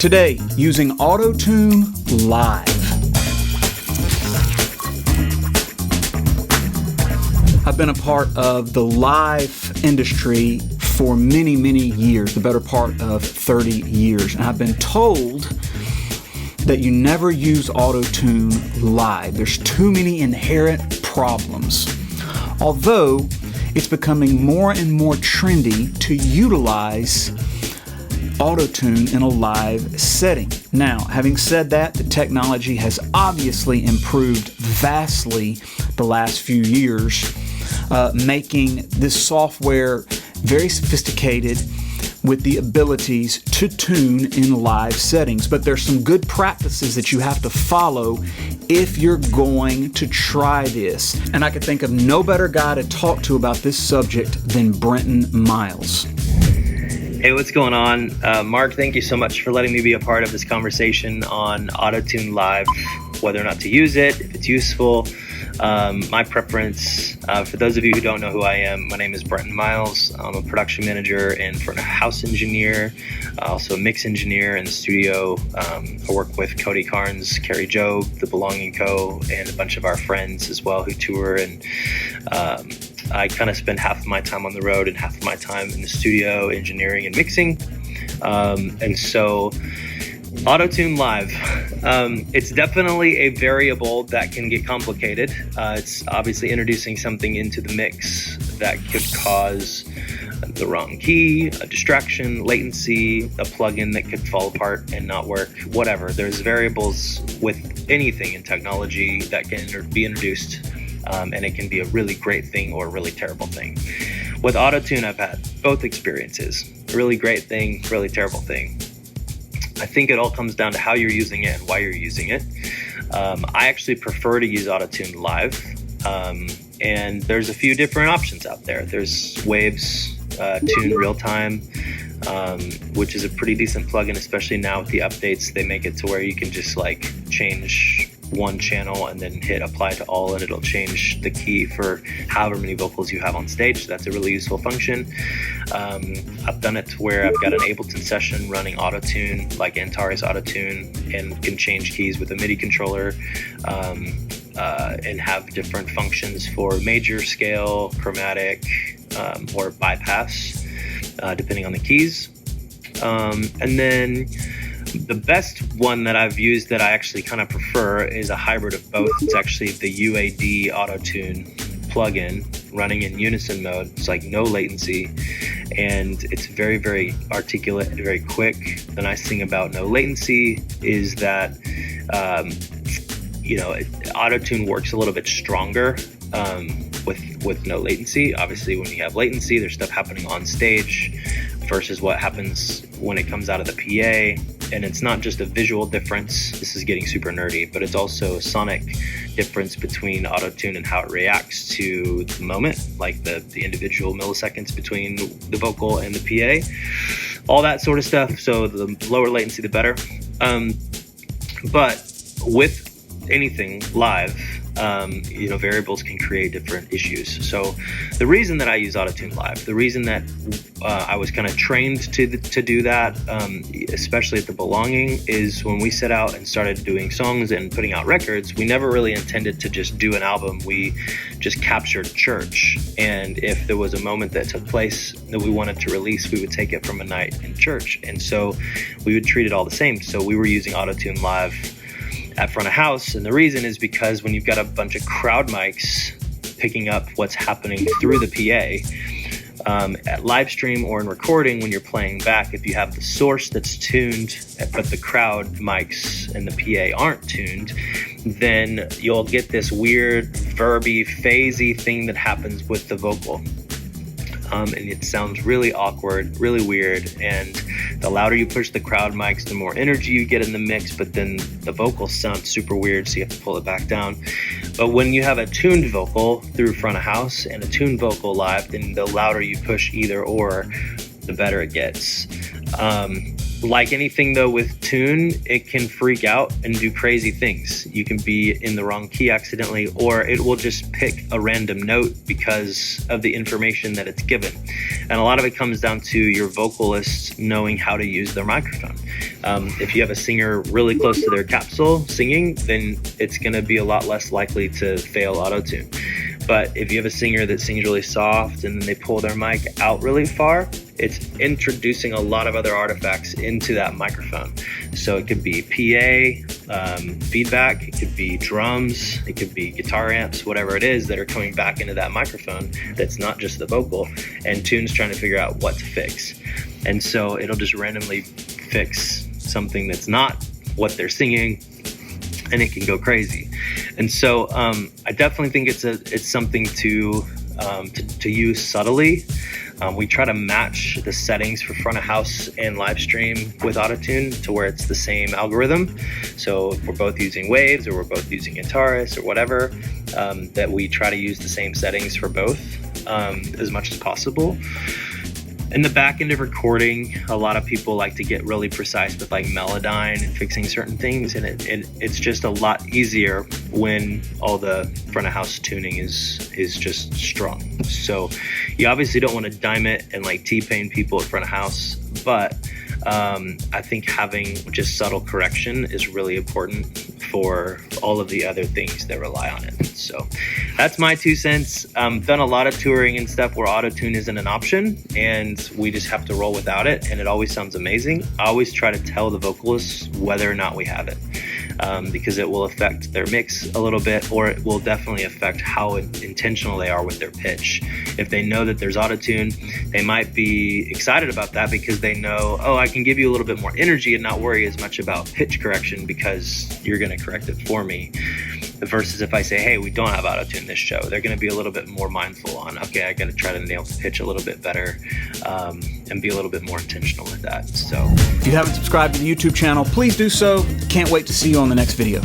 Today, using autotune live. I've been a part of the live industry for many, many years, the better part of 30 years. And I've been told that you never use autotune live. There's too many inherent problems. Although it's becoming more and more trendy to utilize autotune in a live setting. Now, having said that, the technology has obviously improved vastly the last few years, making this software very sophisticated with the abilities to tune in live settings. But there's some good practices that you have to follow if you're going to try this. And I could think of no better guy to talk to about this subject than Brenton Miles. Hey, what's going on? Mark, thank you so much for letting me be a part of this conversation on autotune live, whether or not to use it, if it's useful. My preference, for those of you who don't know who I am, my name is Brenton Miles. I'm a production manager and front of house engineer, also a mix engineer in the studio. I work with Cody Carnes, Kari Jobe, The Belonging Co., and a bunch of our friends as well who tour. And I kind of spend half of my time on the road and half of my time in the studio engineering and mixing. And so autotune live, it's definitely a variable that can get complicated. It's obviously introducing something into the mix that could cause the wrong key, a distraction, latency, a plugin that could fall apart and not work, whatever. There's variables with anything in technology that can be introduced, and it can be a really great thing or a really terrible thing. With autotune, I've had both experiences. A really great thing, really terrible thing. I think it all comes down to how you're using it and why you're using it. I actually prefer to use autotune live, and there's a few different options out there. There's Waves Tune Real Time, which is a pretty decent plugin, especially now with the updates. They make it to where you can just like change one channel and then hit apply to all, and it'll change the key for however many vocals you have on stage. So that's a really useful function. I've done it to where I've got an Ableton session running autotune, like Antares autotune, and can change keys with a MIDI controller, and have different functions for major, scale, chromatic, or bypass, depending on the keys. And then the best one that I've used that I actually kind of prefer is a hybrid of both. It's actually the UAD autotune plugin running in unison mode. It's like no latency, and it's very, very articulate, very quick. The nice thing about no latency is that, autotune works a little bit stronger with no latency. Obviously, when you have latency, there's stuff happening on stage versus what happens when it comes out of the PA. And it's not just a visual difference. This is getting super nerdy, but it's also a sonic difference between autotune and how it reacts to the moment, like the individual milliseconds between the vocal and the PA, all that sort of stuff. So the lower latency, the better. But with anything live, variables can create different issues. So the reason that I use autotune live, the reason that I was kind of trained to do that, especially at The Belonging, is when we set out and started doing songs and putting out records, we never really intended to just do an album. We just captured church. And if there was a moment that took place that we wanted to release, we would take it from a night in church. And so we would treat it all the same. So we were using autotune live at front of house, and the reason is because when you've got a bunch of crowd mics picking up what's happening through the PA, at live stream or in recording, when you're playing back, if you have the source that's tuned but the crowd mics and the PA aren't tuned, then you'll get this weird verby phasey thing that happens with the vocal. And it sounds really awkward, really weird, and the louder you push the crowd mics, the more energy you get in the mix, but then the vocals sound super weird, so you have to pull it back down. But when you have a tuned vocal through front of house and a tuned vocal live, then the louder you push either or, the better it gets. Like anything though with tune, it can freak out and do crazy things. You can be in the wrong key accidentally, or it will just pick a random note because of the information that it's given. And a lot of it comes down to your vocalist knowing how to use their microphone. If you have a singer really close to their capsule singing, then it's going to be a lot less likely to fail autotune. But if you have a singer that sings really soft and then they pull their mic out really far, it's introducing a lot of other artifacts into that microphone. So it could be PA, feedback, it could be drums, it could be guitar amps, whatever it is that are coming back into that microphone that's not just the vocal, and Tune's trying to figure out what to fix. And so it'll just randomly fix something that's not what they're singing, and it can go crazy. And so I definitely think it's something to use subtly. We try to match the settings for front of house and live stream with autotune to where it's the same algorithm. So if we're both using waves or we're both using Antares or whatever, that we try to use the same settings for both as much as possible. In the back end of recording, a lot of people like to get really precise with like Melodyne and fixing certain things, and it's just a lot easier when all the front of house tuning is just strong. So you obviously don't want to dime it and like T-pain people at front of house, but I think having just subtle correction is really important for all of the other things that rely on it. So that's my 2 cents. Done a lot of touring and stuff where autotune isn't an option and we just have to roll without it, and it always sounds amazing. I always try to tell the vocalists whether or not we have it, because it will affect their mix a little bit, or it will definitely affect how intentional they are with their pitch. If they know that there's autotune, they might be excited about that because they know, oh, I can give you a little bit more energy and not worry as much about pitch correction because you're going to correct it for me. Versus if I say, hey, we don't have autotune this show, they're going to be a little bit more mindful on, okay, I got to try to nail the pitch a little bit better, and be a little bit more intentional with that. So if you haven't subscribed to the YouTube channel, please do so. Can't wait to see you on the next video.